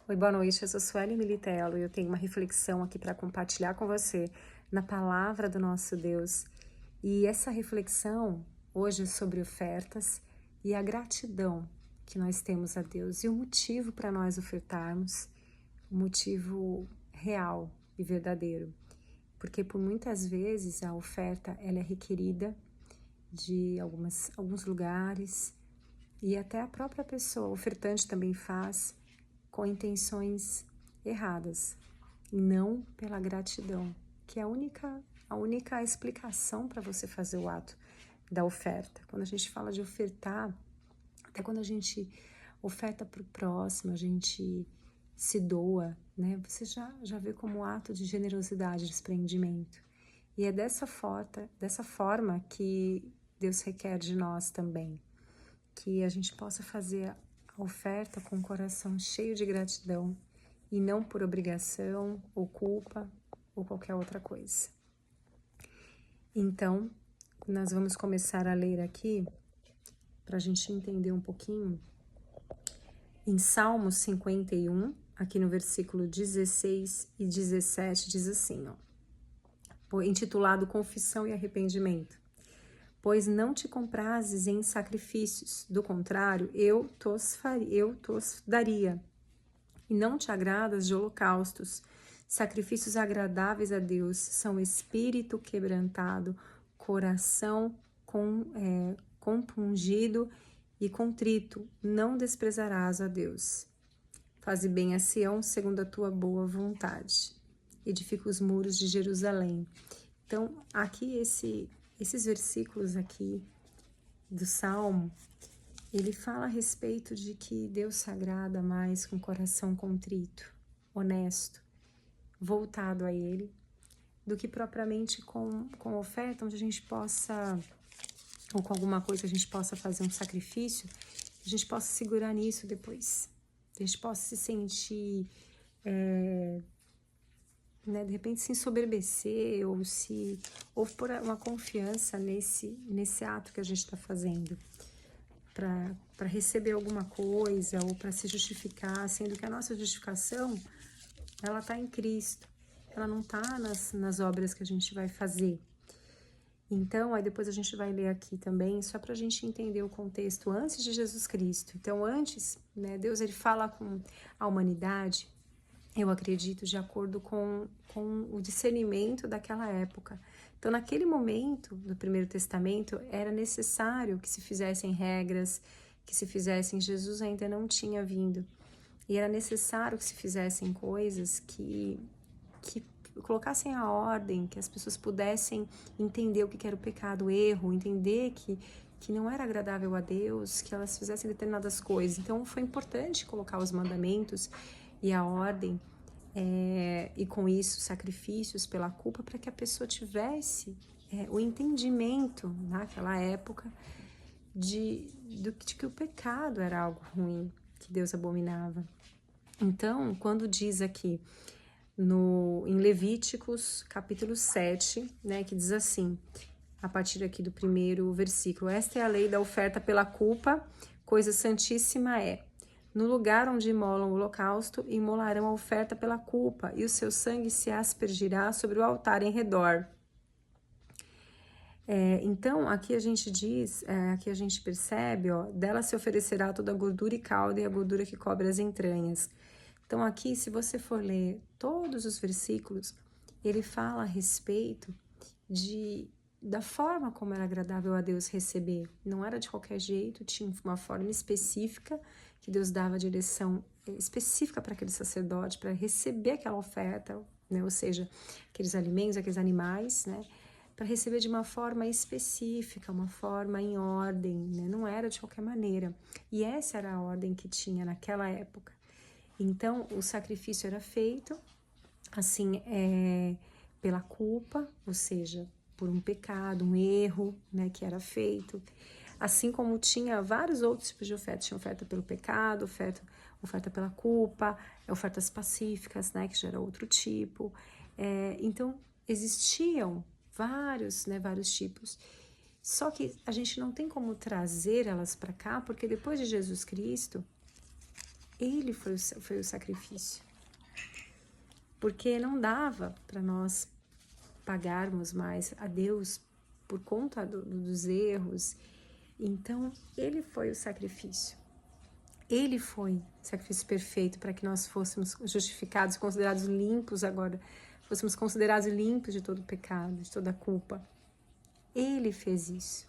Oi, boa noite, eu sou Sueli Militello e eu tenho uma reflexão aqui para compartilhar com você na palavra do nosso Deus. E essa reflexão hoje é sobre ofertas e a gratidão que nós temos a Deus e o motivo para nós ofertarmos, o motivo real e verdadeiro. Porque por muitas vezes a oferta ela é requerida de alguns lugares e até a própria pessoa, o ofertante também faz com intenções erradas, não pela gratidão, que é a única explicação para você fazer o ato da oferta. Quando a gente fala de ofertar, até quando a gente oferta para o próximo, a gente se doa, né? Você já vê como ato de generosidade, desprendimento. E é dessa forma que Deus requer de nós também, que a gente possa fazer a oferta com o coração cheio de gratidão e não por obrigação ou culpa ou qualquer outra coisa. Então, nós vamos começar a ler aqui, para a gente entender um pouquinho, em Salmos 51, aqui no versículo 16 e 17, diz assim, ó, intitulado Confissão e Arrependimento. Pois não te comprases em sacrifícios, do contrário, eu tos daria. E não te agradas de holocaustos. Sacrifícios agradáveis a Deus são espírito quebrantado, coração compungido e contrito. Não desprezarás a Deus. Faze bem a Sião segundo a tua boa vontade. Edifica os muros de Jerusalém. Então, aqui esses versículos aqui do Salmo, ele fala a respeito de que Deus se agrada mais com o coração contrito, honesto, voltado a Ele, do que propriamente com oferta, onde a gente possa, ou com alguma coisa que a gente possa fazer um sacrifício, a gente possa segurar nisso depois, a gente possa se sentir, de repente se ensoberbecer ou por uma confiança nesse ato que a gente está fazendo para receber alguma coisa ou para se justificar, sendo que a nossa justificação ela está em Cristo, ela não está nas obras que a gente vai fazer. Então, aí depois a gente vai ler aqui também, só para a gente entender o contexto antes de Jesus Cristo. Então, antes, Deus ele fala com a humanidade, eu acredito, de acordo com o discernimento daquela época. Então, naquele momento do Primeiro Testamento, era necessário que se fizessem regras, que se fizessem, Jesus ainda não tinha vindo. E era necessário que se fizessem coisas que colocassem a ordem, que as pessoas pudessem entender o que era o pecado, o erro, entender que não era agradável a Deus, que elas fizessem determinadas coisas. Então, foi importante colocar os mandamentos e a ordem, e com isso sacrifícios pela culpa, para que a pessoa tivesse o entendimento naquela época de que o pecado era algo ruim, que Deus abominava. Então, quando diz aqui em Levíticos capítulo 7, que diz assim, a partir aqui do primeiro versículo: esta é a lei da oferta pela culpa, coisa santíssima é. No lugar onde imolam o holocausto, imolarão a oferta pela culpa, e o seu sangue se aspergirá sobre o altar em redor. Então, aqui a gente diz, aqui a gente percebe, dela se oferecerá toda a gordura e calda e a gordura que cobre as entranhas. Então, aqui, se você for ler todos os versículos, ele fala a respeito da forma como era agradável a Deus receber. Não era de qualquer jeito, tinha uma forma específica que Deus dava direção específica para aquele sacerdote, para receber aquela oferta, ou seja, aqueles alimentos, aqueles animais, para receber de uma forma específica, uma forma em ordem, não era de qualquer maneira. E essa era a ordem que tinha naquela época. Então, o sacrifício era feito, assim, pela culpa, ou seja, por um pecado, um erro, que era feito. Assim como tinha vários outros tipos de oferta. Tinha oferta pelo pecado, oferta pela culpa, ofertas pacíficas, que já era outro tipo. Então, existiam vários tipos. Só que a gente não tem como trazer elas para cá, porque depois de Jesus Cristo, Ele foi o sacrifício. Porque não dava para nós pagarmos mais a Deus por conta dos erros. Então, ele foi o sacrifício. Ele foi o sacrifício perfeito para que nós fôssemos justificados, considerados limpos agora, fôssemos considerados limpos de todo pecado, de toda culpa. Ele fez isso.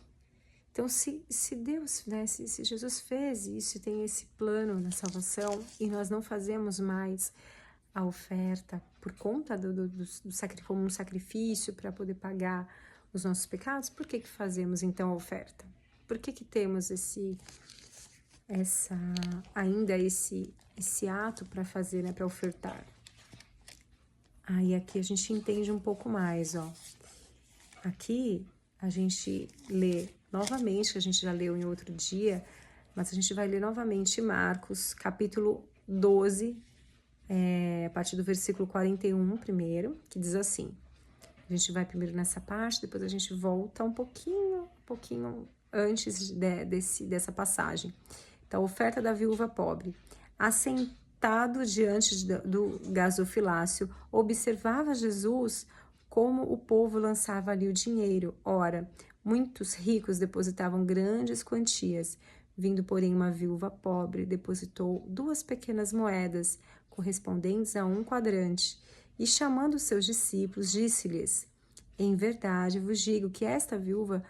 Então, se Deus, né, se Jesus fez isso e tem esse plano na salvação e nós não fazemos mais a oferta por conta como um sacrifício para poder pagar os nossos pecados, por que fazemos então a oferta? Por que temos ainda esse ato para fazer, né, para ofertar? Aí aqui a gente entende um pouco mais, ó. Aqui a gente lê novamente, que a gente já leu em outro dia, mas a gente vai ler novamente Marcos, capítulo 12, a partir do versículo 41 primeiro, que diz assim. A gente vai primeiro nessa parte, depois a gente volta um pouquinho antes dessa passagem. Então, oferta da viúva pobre. Assentado diante do gasofilácio, observava Jesus como o povo lançava ali o dinheiro. Ora, muitos ricos depositavam grandes quantias. Vindo, porém, uma viúva pobre, depositou 2 pequenas moedas, correspondentes a 1 quadrante. E chamando seus discípulos, disse-lhes: em verdade vos digo que esta viúva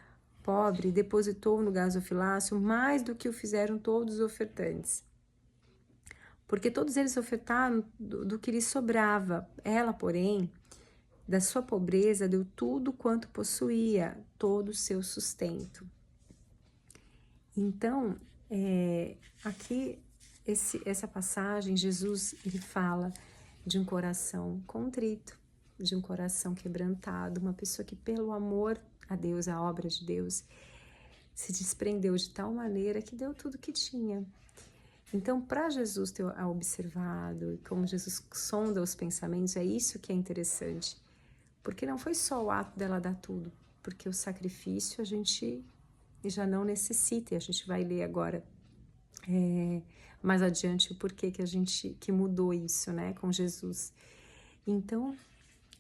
pobre depositou no gasofilácio mais do que o fizeram todos os ofertantes. Porque todos eles ofertaram do que lhes sobrava. Ela, porém, da sua pobreza deu tudo quanto possuía, todo o seu sustento. Então, aqui, essa passagem, Jesus, ele fala de um coração contrito, de um coração quebrantado, uma pessoa que pelo amor a Deus, a obra de Deus, se desprendeu de tal maneira que deu tudo que tinha. Então, para Jesus ter observado, como Jesus sonda os pensamentos, é isso que é interessante. Porque não foi só o ato dela dar tudo, porque o sacrifício a gente já não necessita, e a gente vai ler agora mais adiante o porquê que mudou isso, né, com Jesus. Então,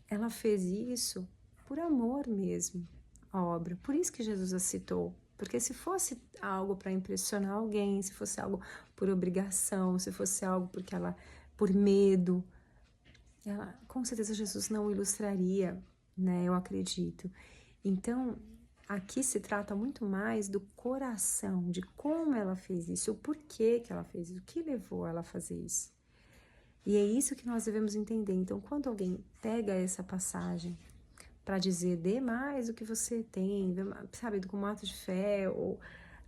ela fez isso por amor mesmo, a obra. Por isso que Jesus a citou. Porque se fosse algo para impressionar alguém, se fosse algo por obrigação, se fosse algo por medo, com certeza Jesus não ilustraria, né? Eu acredito. Então, aqui se trata muito mais do coração, de como ela fez isso, o porquê que ela fez isso, o que levou ela a fazer isso. E é isso que nós devemos entender. Então, quando alguém pega essa passagem para dizer, dê mais do que você tem, sabe, como ato de fé, ou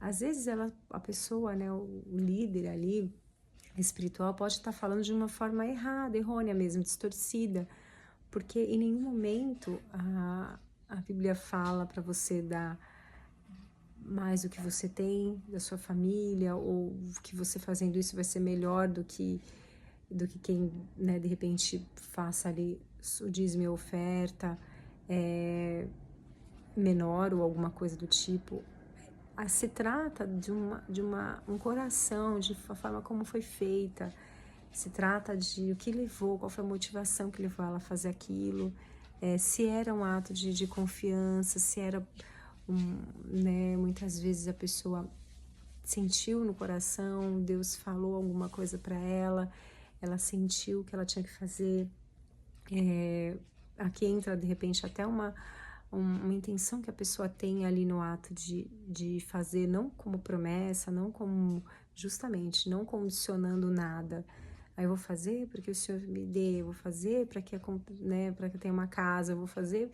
às vezes a pessoa, né, o líder ali, espiritual, pode estar falando de uma forma errada, errônea mesmo, distorcida, porque em nenhum momento a Bíblia fala para você dar mais do que você tem, da sua família, ou que você fazendo isso vai ser melhor do que quem, né, de repente faça ali o dízimo e a oferta menor ou alguma coisa do tipo. Se trata de um coração, de uma forma como foi feita, se trata de o que levou, qual foi a motivação que levou ela a fazer aquilo, se era um ato de confiança, se era, né, muitas vezes a pessoa sentiu no coração, Deus falou alguma coisa para ela sentiu que ela tinha que fazer. Aqui entra, de repente, até uma intenção que a pessoa tem ali no ato de fazer, não como promessa, não como, justamente, não condicionando nada. Aí eu vou fazer porque o Senhor me dê, eu vou fazer para que, né, para que eu tenha uma casa, eu vou fazer,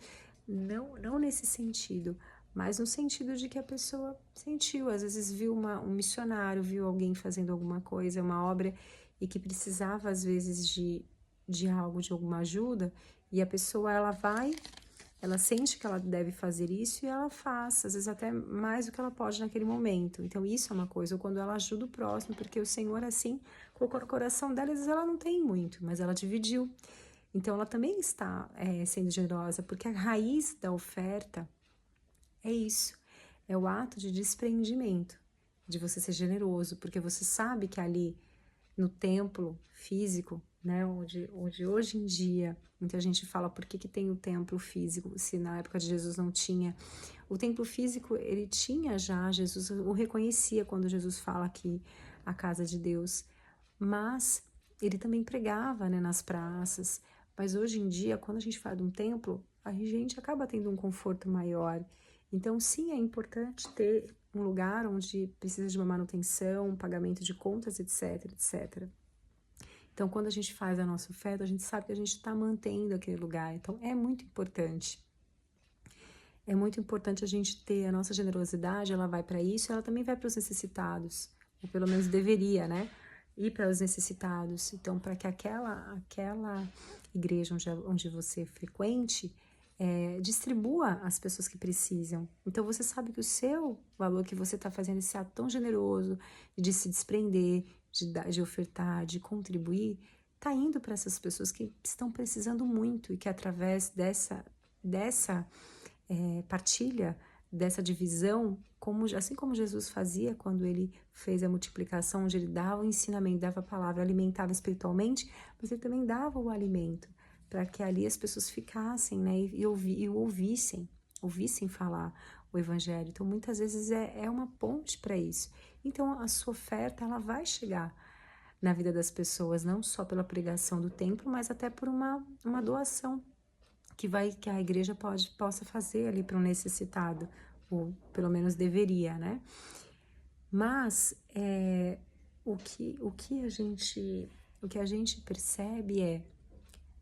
não nesse sentido, mas no sentido de que a pessoa sentiu, às vezes viu um missionário, viu alguém fazendo alguma coisa, uma obra, e que precisava, às vezes, de algo, de alguma ajuda, e a pessoa, ela sente que ela deve fazer isso e ela faz, às vezes até mais do que ela pode naquele momento. Então, isso é uma coisa, ou quando ela ajuda o próximo, porque o Senhor, assim, colocou no coração dela, às vezes ela não tem muito, mas ela dividiu. Então, ela também está sendo generosa, porque a raiz da oferta é isso, é o ato de desprendimento, de você ser generoso, porque você sabe que ali no templo físico, né? Onde hoje em dia muita gente fala por que tem o templo físico, se na época de Jesus não tinha. O templo físico, ele tinha já, Jesus o reconhecia quando Jesus fala aqui, a casa de Deus, mas ele também pregava, né, nas praças. Mas hoje em dia, quando a gente fala de um templo, a gente acaba tendo um conforto maior. Então, sim, é importante ter um lugar onde precisa de uma manutenção, um pagamento de contas, etc, etc. Então, quando a gente faz a nossa oferta, a gente sabe que a gente está mantendo aquele lugar. Então, é muito importante. É muito importante a gente ter a nossa generosidade, ela vai para isso, ela também vai para os necessitados, ou pelo menos deveria, né? Ir para os necessitados. Então, para que aquela igreja onde você frequente, distribua as pessoas que precisam. Então, você sabe que o seu valor que você está fazendo, esse ato tão generoso de se desprender, de ofertar, de contribuir, está indo para essas pessoas que estão precisando muito e que através dessa partilha, dessa divisão, assim como Jesus fazia quando ele fez a multiplicação, onde ele dava o ensinamento, dava a palavra, alimentava espiritualmente, mas ele também dava o alimento, para que ali as pessoas ficassem, né, e ouvissem falar o evangelho. Então, muitas vezes é uma ponte para isso. Então, a sua oferta, ela vai chegar na vida das pessoas, não só pela pregação do templo, mas até por uma doação que a igreja possa fazer ali para um necessitado, ou pelo menos deveria, né? Mas o que a gente percebe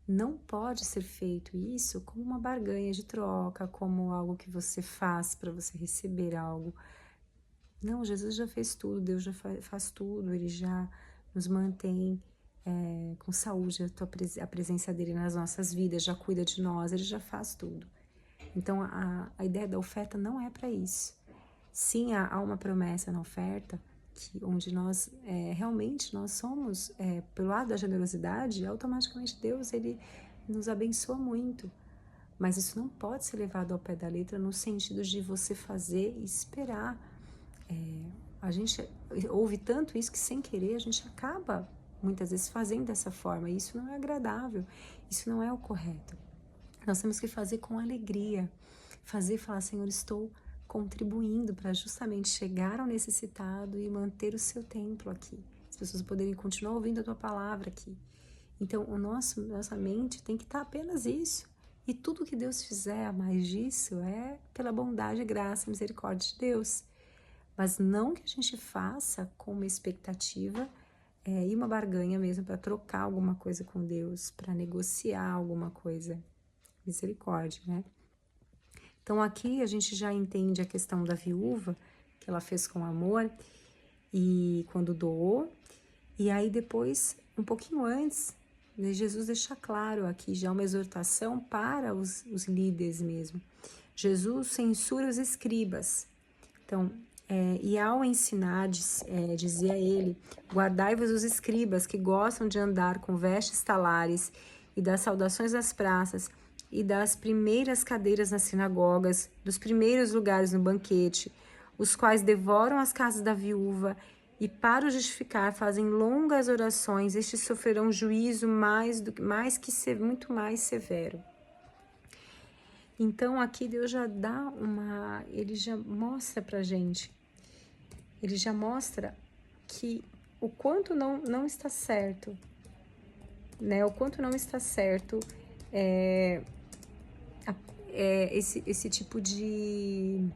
não pode ser feito isso como uma barganha de troca, como algo que você faz para você receber algo. Não, Jesus já fez tudo, Deus já faz tudo, Ele já nos mantém com saúde, a presença dele nas nossas vidas, já cuida de nós, ele já faz tudo. Então, a ideia da oferta não é para isso. Sim, há uma promessa na oferta, onde nós, realmente, nós somos, pelo lado da generosidade, automaticamente Deus, ele nos abençoa muito. Mas isso não pode ser levado ao pé da letra no sentido de você fazer e esperar. A gente ouve tanto isso que, sem querer, a gente acaba muitas vezes fazendo dessa forma, e isso não é agradável, isso não é o correto. Nós temos que fazer com alegria, falar, Senhor, estou contribuindo para justamente chegar ao necessitado e manter o seu templo aqui, as pessoas poderem continuar ouvindo a tua palavra aqui. Então, nossa mente tem que estar apenas isso, e tudo que Deus fizer a mais disso é pela bondade, graça e misericórdia de Deus, mas não que a gente faça com uma expectativa e uma barganha mesmo para trocar alguma coisa com Deus, para negociar alguma coisa. Misericórdia, né? Então, aqui a gente já entende a questão da viúva, que ela fez com amor, e quando doou, e aí depois, um pouquinho antes, né, Jesus deixa claro aqui já uma exortação para os líderes mesmo. Jesus censura os escribas. Então, e ao ensinar, dizia ele, guardai-vos os escribas que gostam de andar com vestes talares e das saudações das praças e das primeiras cadeiras nas sinagogas, dos primeiros lugares no banquete, os quais devoram as casas da viúva e para o justificar fazem longas orações, estes sofrerão juízo muito mais severo. Então, aqui Deus já dá ele já mostra pra gente, ele já mostra que o quanto não está certo, né? O quanto não está certo esse tipo de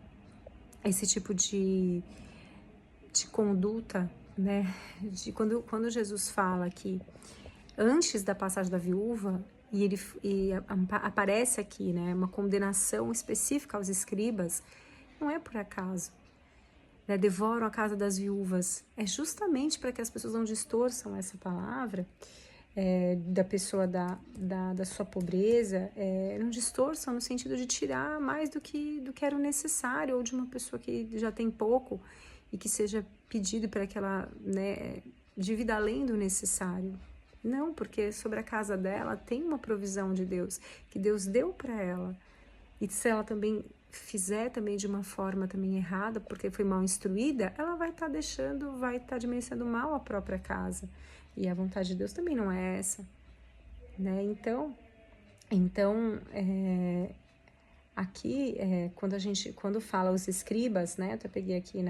conduta, né? Quando Jesus fala aqui, antes da passagem da viúva, aparece aqui, né, uma condenação específica aos escribas, não é por acaso, né, devoram a casa das viúvas, é justamente para que as pessoas não distorçam essa palavra, da pessoa da sua pobreza, não distorçam no sentido de tirar mais do que era o necessário, ou de uma pessoa que já tem pouco, e que seja pedido para que ela, né, divida além do necessário. Não, porque sobre a casa dela tem uma provisão de Deus, que Deus deu para ela. E se ela também fizer também de uma forma também errada, porque foi mal instruída, ela vai estar administrando mal a própria casa. E a vontade de Deus também não é essa, né? Então aqui, quando fala os escribas, né? Eu até peguei aqui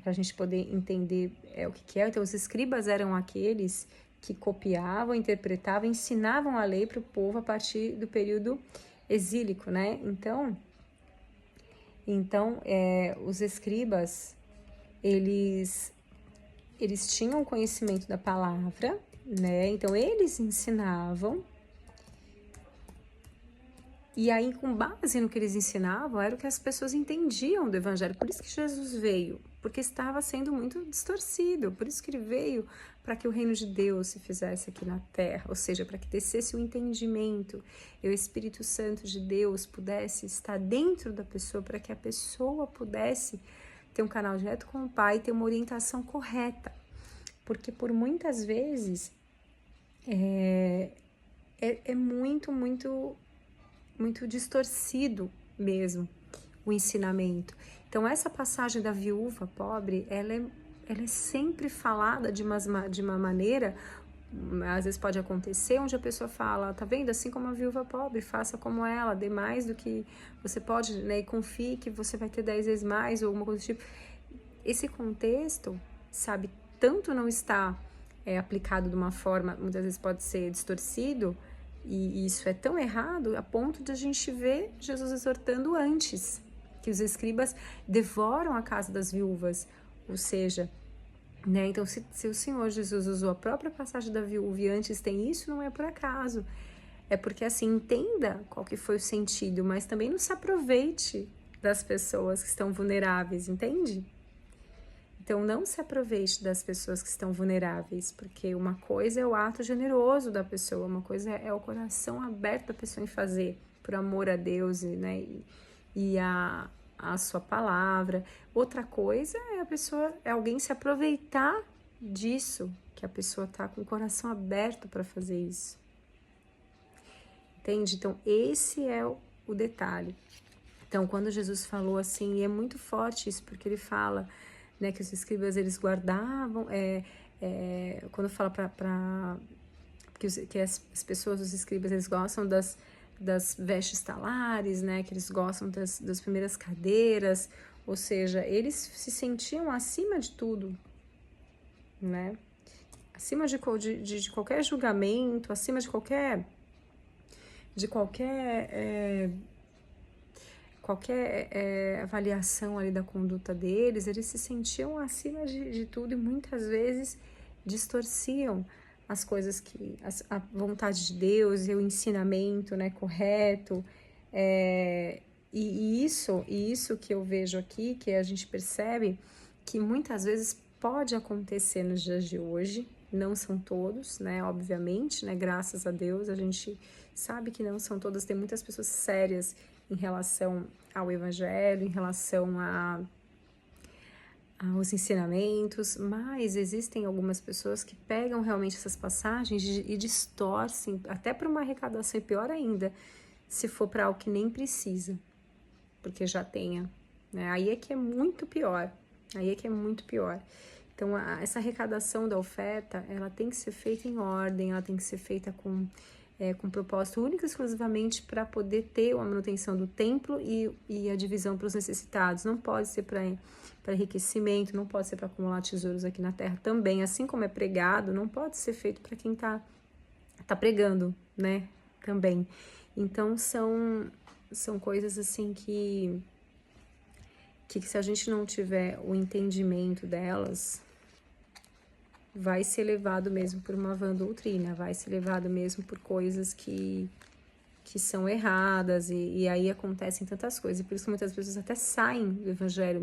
para a gente poder entender o que é. Então, os escribas eram aqueles que copiavam, interpretavam, ensinavam a lei para o povo a partir do período exílico, né? Então os escribas, eles tinham conhecimento da palavra, né? Então, eles ensinavam. E aí, com base no que eles ensinavam, era o que as pessoas entendiam do evangelho. Por isso que Jesus veio, porque estava sendo muito distorcido. Por isso que ele veio, para que o reino de Deus se fizesse aqui na terra, ou seja, para que descesse o entendimento e o Espírito Santo de Deus pudesse estar dentro da pessoa, para que a pessoa pudesse ter um canal direto com o Pai, ter uma orientação correta. Porque por muitas vezes é muito distorcido mesmo o ensinamento. Então, essa passagem da viúva pobre, ela é sempre falada de uma maneira, às vezes pode acontecer, onde a pessoa fala, tá vendo? Assim como a viúva pobre, faça como ela, dê mais do que você pode, né? E confie que você vai ter 10 vezes mais, ou alguma coisa do tipo. Esse contexto, sabe, tanto não está aplicado de uma forma, muitas vezes pode ser distorcido, e isso é tão errado a ponto de a gente ver Jesus exortando antes, que os escribas devoram a casa das viúvas, ou seja, né? Então, se o Senhor Jesus usou a própria passagem da viúva e antes tem isso, não é por acaso. É porque, assim, entenda qual que foi o sentido, mas também não se aproveite das pessoas que estão vulneráveis, entende? Então, não se aproveite das pessoas que estão vulneráveis, porque uma coisa é o ato generoso da pessoa, uma coisa é o coração aberto da pessoa em fazer, por amor a Deus, né, e a sua palavra. Outra coisa é alguém se aproveitar disso, que a pessoa está com o coração aberto para fazer isso. Entende? Então, esse é o detalhe. Então, quando Jesus falou assim, e é muito forte isso, porque ele fala, né, que os escribas, eles guardavam, quando fala que as pessoas, os escribas, eles gostam das vestes talares, né, que eles gostam das primeiras cadeiras, ou seja, eles se sentiam acima de tudo, né, acima de qualquer julgamento, acima de qualquer avaliação ali da conduta deles, eles se sentiam acima de tudo e muitas vezes distorciam as coisas a vontade de Deus e o ensinamento, né, correto, e isso que eu vejo aqui, que a gente percebe que muitas vezes pode acontecer nos dias de hoje, não são todos, né, obviamente, né, graças a Deus, a gente sabe que não são todas, tem muitas pessoas sérias em relação ao evangelho, em relação aos ensinamentos, mas existem algumas pessoas que pegam realmente essas passagens e distorcem, até para uma arrecadação, e pior ainda, se for para algo que nem precisa, porque já tenha, né? Aí é que é muito pior, Então, essa arrecadação da oferta, ela tem que ser feita em ordem, ela tem que ser feita com propósito único e exclusivamente para poder ter a manutenção do templo e a divisão para os necessitados. Não pode ser para enriquecimento, não pode ser para acumular tesouros aqui na terra também. Assim como é pregado, não pode ser feito para quem tá pregando, né? Também. Então, são coisas assim que se a gente não tiver o entendimento delas, vai ser levado mesmo por uma vã doutrina, vai ser levado mesmo por coisas que são erradas, e aí acontecem tantas coisas, e por isso que muitas pessoas até saem do evangelho,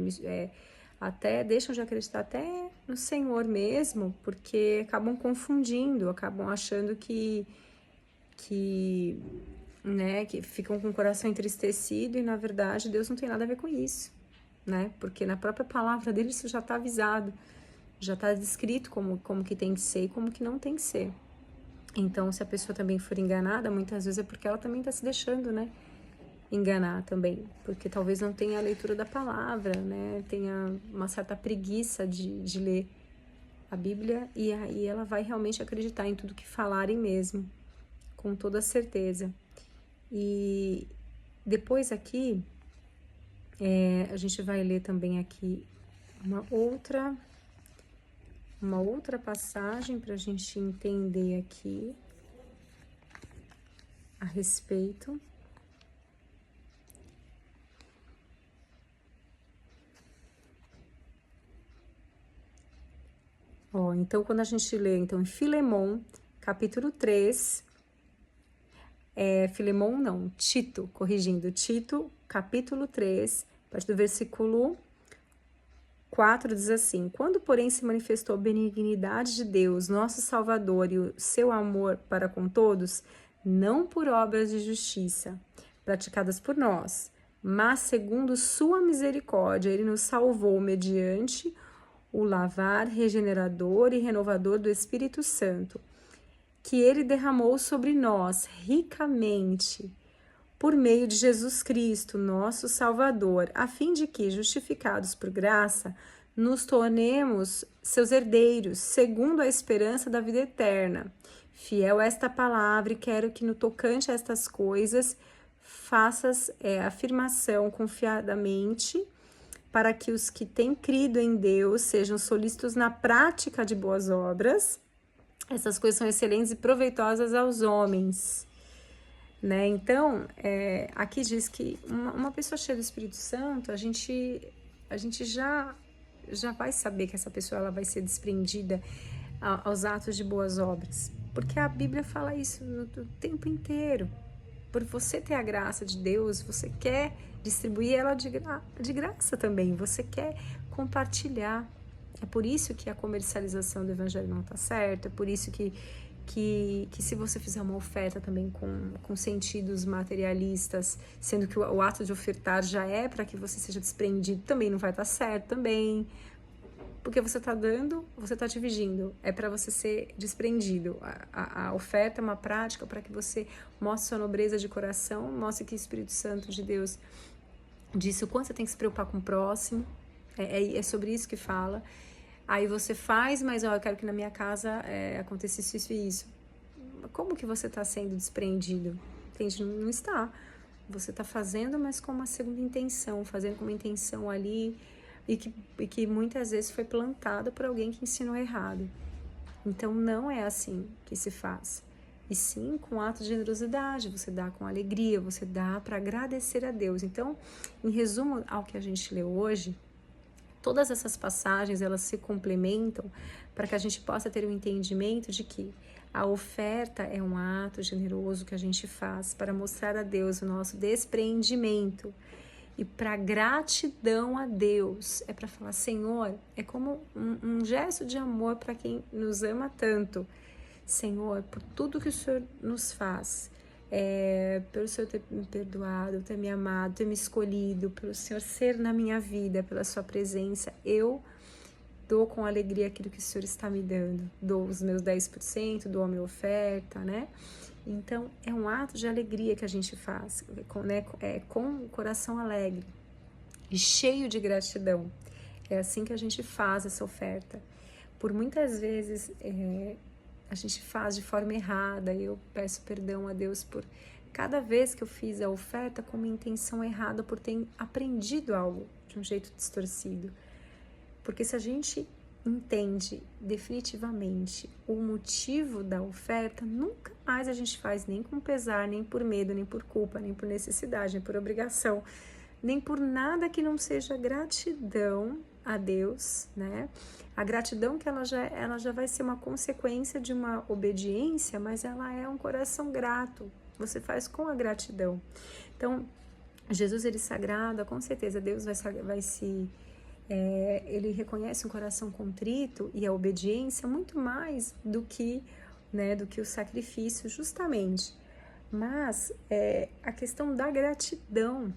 até deixam de acreditar até no Senhor mesmo, porque acabam confundindo, acabam achando que ficam com o coração entristecido, e na verdade Deus não tem nada a ver com isso, né? Porque na própria palavra dele isso já está avisado, já está descrito como que tem que ser e como que não tem que ser. Então, se a pessoa também for enganada, muitas vezes é porque ela também está se deixando, né, enganar também, porque talvez não tenha a leitura da palavra, né, tenha uma certa preguiça de ler a Bíblia, e aí ela vai realmente acreditar em tudo que falarem mesmo, com toda certeza. E depois aqui, a gente vai ler também aqui uma outra passagem para a gente entender aqui a respeito. Ó, então, quando a gente lê, então, em Filemon, capítulo 3, Filemon não, Tito, corrigindo, Tito, capítulo 3, a partir do versículo 4, diz assim: quando, porém, se manifestou a benignidade de Deus, nosso Salvador, e o seu amor para com todos, não por obras de justiça praticadas por nós, mas segundo sua misericórdia, ele nos salvou mediante o lavar regenerador e renovador do Espírito Santo, que ele derramou sobre nós ricamente, por meio de Jesus Cristo, nosso Salvador, a fim de que, justificados por graça, nos tornemos seus herdeiros, segundo a esperança da vida eterna. Fiel a esta palavra, e quero que no tocante a estas coisas faças afirmação confiadamente, para que os que têm crido em Deus sejam solícitos na prática de boas obras. Essas coisas são excelentes e proveitosas aos homens, né? Então, aqui diz que uma pessoa cheia do Espírito Santo, a gente já vai saber que essa pessoa ela vai ser desprendida aos atos de boas obras, porque a Bíblia fala isso o tempo inteiro. Por você ter a graça de Deus, você quer distribuir ela de graça também, você quer compartilhar. É por isso que a comercialização do evangelho não está certa, é por isso que se você fizer uma oferta também com sentidos materialistas, sendo que o ato de ofertar já é para que você seja desprendido, também não vai estar certo também. Porque você está dando, você está dividindo, é para você ser desprendido. A oferta é uma prática para que você mostre sua nobreza de coração, mostre que o Espírito Santo de Deus disse o quanto você tem que se preocupar com o próximo, é sobre isso que fala. Aí você faz, mas eu quero que na minha casa acontecesse isso e isso. Como que você está sendo desprendido? Entende? Não está. Você está fazendo, mas com uma segunda intenção, fazendo com uma intenção ali, e que muitas vezes foi plantada por alguém que ensinou errado. Então, não é assim que se faz. E sim, com ato de generosidade, você dá com alegria, você dá para agradecer a Deus. Então, em resumo ao que a gente leu hoje, todas essas passagens, elas se complementam para que a gente possa ter um entendimento de que a oferta é um ato generoso que a gente faz para mostrar a Deus o nosso despreendimento. E para gratidão a Deus, é para falar, Senhor, é como um gesto de amor para quem nos ama tanto. Senhor, por tudo que o Senhor nos faz, pelo Senhor ter me perdoado, ter me amado, ter me escolhido, pelo Senhor ser na minha vida, pela sua presença, eu dou com alegria aquilo que o Senhor está me dando. Dou os meus 10%, dou a minha oferta, né? Então, é um ato de alegria que a gente faz, com o coração alegre e cheio de gratidão. É assim que a gente faz essa oferta. Por muitas vezes, a gente faz de forma errada, e eu peço perdão a Deus por cada vez que eu fiz a oferta com uma intenção errada, por ter aprendido algo de um jeito distorcido. Porque se a gente entende definitivamente o motivo da oferta, nunca mais a gente faz nem com pesar, nem por medo, nem por culpa, nem por necessidade, nem por obrigação, nem por nada que não seja gratidão a Deus, né? A gratidão que ela já vai ser uma consequência de uma obediência, mas ela é um coração grato, você faz com a gratidão. Então, Jesus, ele sagrado, com certeza Deus vai se... ele reconhece um coração contrito e a obediência muito mais do que o sacrifício, justamente. Mas a questão da gratidão,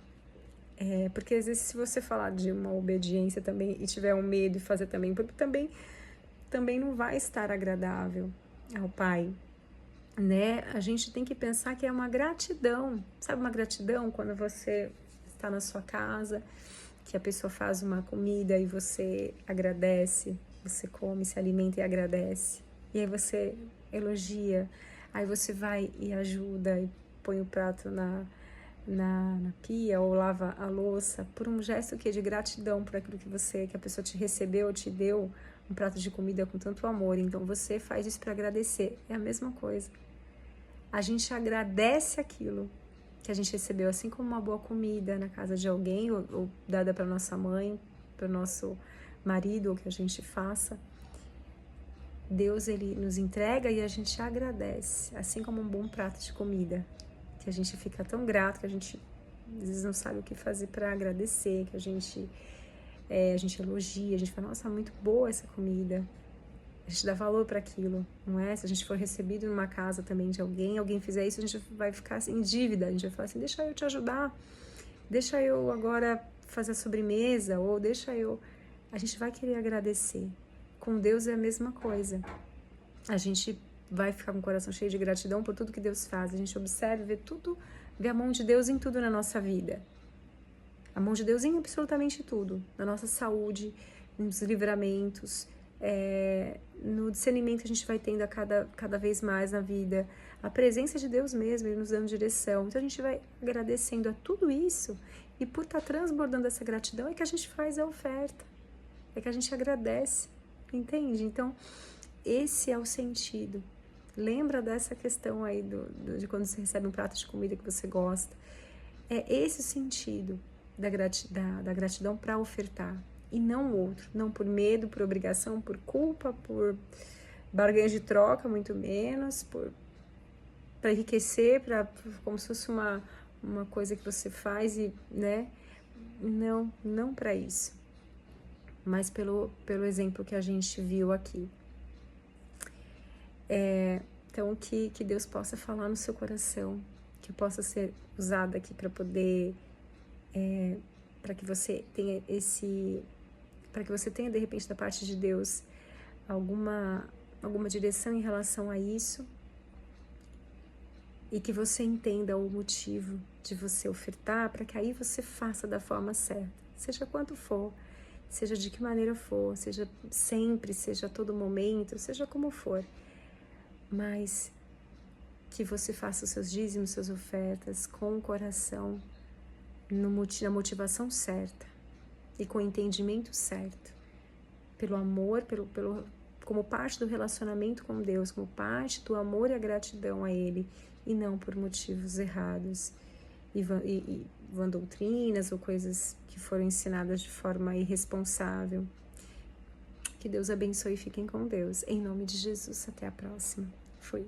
porque às vezes se você falar de uma obediência também e tiver um medo e fazer também, porque também não vai estar agradável ao Pai, né? A gente tem que pensar que é uma gratidão, sabe, uma gratidão quando você na sua casa, que a pessoa faz uma comida e você agradece, você come, se alimenta e agradece. E aí você elogia, aí você vai e ajuda e põe o prato na pia ou lava a louça por um gesto que é de gratidão por aquilo que a pessoa te recebeu, te deu um prato de comida com tanto amor. Então você faz isso para agradecer. É a mesma coisa. A gente agradece aquilo que a gente recebeu, assim como uma boa comida na casa de alguém ou dada para nossa mãe, para o nosso marido, ou que a gente faça. Deus, ele nos entrega e a gente agradece, assim como um bom prato de comida, que a gente fica tão grato que a gente às vezes não sabe o que fazer para agradecer, que a gente elogia, a gente fala, nossa, muito boa essa comida. A gente dá valor para aquilo, não é? Se a gente for recebido numa casa também de alguém fizer isso, a gente vai ficar assim, em dívida, a gente vai falar assim, deixa eu te ajudar, deixa eu agora fazer a sobremesa, ou a gente vai querer agradecer. Com Deus é a mesma coisa. A gente vai ficar com o coração cheio de gratidão por tudo que Deus faz. A gente observa, vê a mão de Deus em tudo na nossa vida. A mão de Deus em absolutamente tudo. Na nossa saúde, nos livramentos, no discernimento que a gente vai tendo cada vez mais na vida. A presença de Deus mesmo, Ele nos dando direção. Então a gente vai agradecendo a tudo isso. E por estar transbordando essa gratidão é que a gente faz a oferta. É que a gente agradece. Entende? Então, esse é o sentido. Lembra dessa questão aí de quando você recebe um prato de comida que você gosta. É esse o sentido da gratidão para ofertar. E não o outro. Não por medo, por obrigação, por culpa, por barganha de troca, muito menos, para enriquecer, como se fosse uma coisa que você faz e, né? Não para isso. Mas pelo exemplo que a gente viu aqui. Então, que Deus possa falar no seu coração, que possa ser usado aqui para poder, para que você tenha de repente da parte de Deus alguma direção em relação a isso, e que você entenda o motivo de você ofertar, para que aí você faça da forma certa, seja quanto for, seja de que maneira for, seja sempre, seja a todo momento, seja como for, mas que você faça os seus dízimos, suas ofertas com o coração, na motivação certa e com o entendimento certo, pelo amor, como parte do relacionamento com Deus, como parte do amor e a gratidão a Ele, e não por motivos errados e vã doutrinas ou coisas que foram ensinadas de forma irresponsável. Que Deus abençoe e fiquem com Deus. Em nome de Jesus, até a próxima. Fui.